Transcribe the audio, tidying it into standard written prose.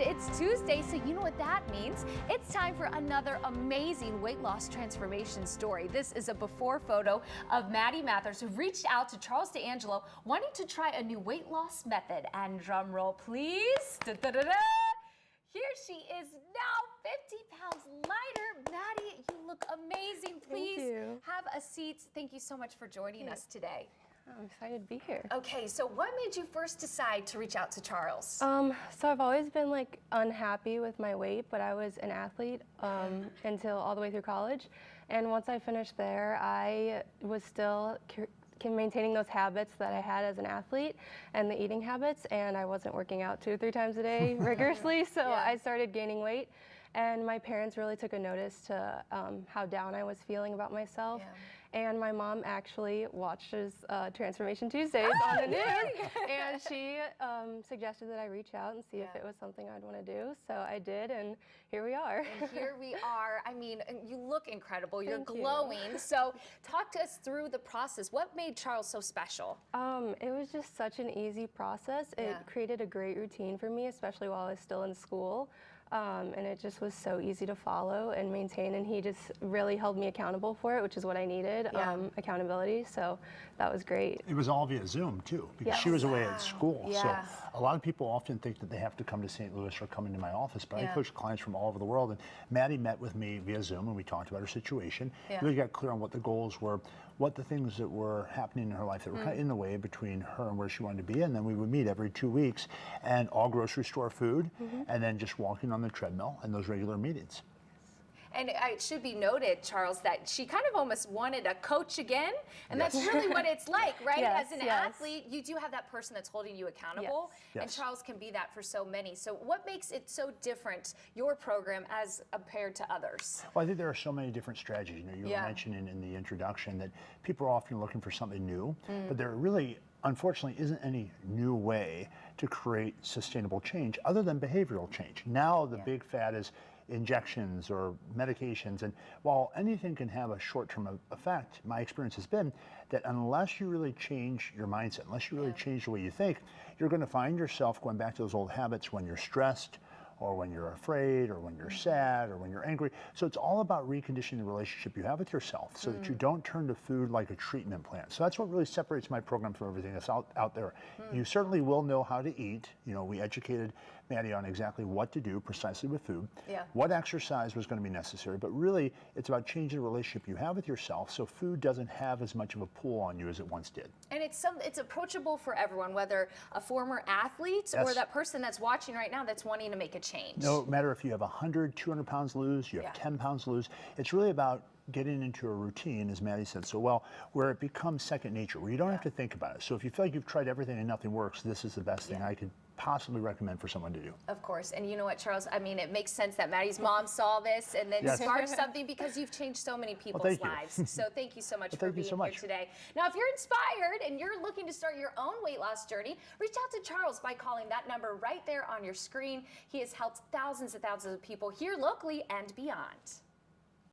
And it's Tuesday, so you know what that means. It's time for another amazing weight loss transformation story. This is a before photo of Maddie Mathers, who reached out to Charles D'Angelo wanting to try a new weight loss method. And drum roll, please. Da-da-da-da. Here she is now, 50 pounds lighter. Maddie, you look amazing. Please have a seat. Thank you so much for joining us today. I'm excited to be here. Okay, so what made you first decide to reach out to Charles? So I've always been unhappy with my weight, but I was an athlete until all the way through college. And once I finished there, I was still maintaining those habits that I had as an athlete and the eating habits, and I wasn't working out 2 or 3 times a day rigorously, so I started gaining weight. And my parents really took a notice to how down I was feeling about myself. And my mom actually watches Transformation Tuesdays on the news, and she suggested that I reach out and see if it was something I'd want to do. So I did, and here we are. And here we are. I mean, you look incredible. You're glowing. So talk to us through the process. What made Charles so special? It was just such an easy process. It created a great routine for me, especially while I was still in school. And it just was so easy to follow and maintain, and he just really held me accountable for it, which is what I needed, accountability, so that was great. It was all via Zoom too, because she was away at school. So a lot of people often think that they have to come to St. Louis or come into my office, but I coach clients from all over the world, and Maddie met with me via Zoom and we talked about her situation. Really got clear on what the goals were, what the things that were happening in her life that were kind of in the way between her and where she wanted to be, and then we would meet every 2 weeks and all grocery store food, and then just walking on the treadmill and those regular meetings. And it should be noted, Charles, that she kind of almost wanted a coach again, and that's really what it's like, right? As an athlete, you do have that person that's holding you accountable, and Charles can be that for so many. So what makes it so different, your program, as compared to others? Well, I think there are so many different strategies. You know, you were mentioning in the introduction that people are often looking for something new, but there really, unfortunately, isn't any new way to create sustainable change other than behavioral change. Now the big fad is injections or medications, and while anything can have a short-term effect, my experience has been that unless you really change your mindset, unless you really change the way you think, you're going to find yourself going back to those old habits when you're stressed, or when you're afraid, or when you're sad, or when you're angry. So it's all about reconditioning the relationship you have with yourself so that you don't turn to food like a treatment plan. So that's what really separates my program from everything that's out there. You certainly will know how to eat. You know, we educated Maddie on exactly what to do precisely with food, what exercise was going to be necessary, but really it's about changing the relationship you have with yourself so food doesn't have as much of a pull on you as it once did. And it's approachable for everyone, whether a former athlete or that person that's watching right now that's wanting to make a change. No matter if you have 100, 200 pounds to lose, you have 10 pounds to lose, it's really about getting into a routine, as Maddie said so well, where it becomes second nature, where you don't have to think about it. So if you feel like you've tried everything and nothing works, this is the best thing I could possibly recommend for someone to do. Of course, and you know what, Charles, I mean, it makes sense that Maddie's mom saw this and then sparked something, because you've changed so many people's lives. So thank you so much for being here today. Now, if you're inspired and you're looking to start your own weight loss journey, reach out to Charles by calling that number right there on your screen. He has helped thousands and thousands of people here locally and beyond.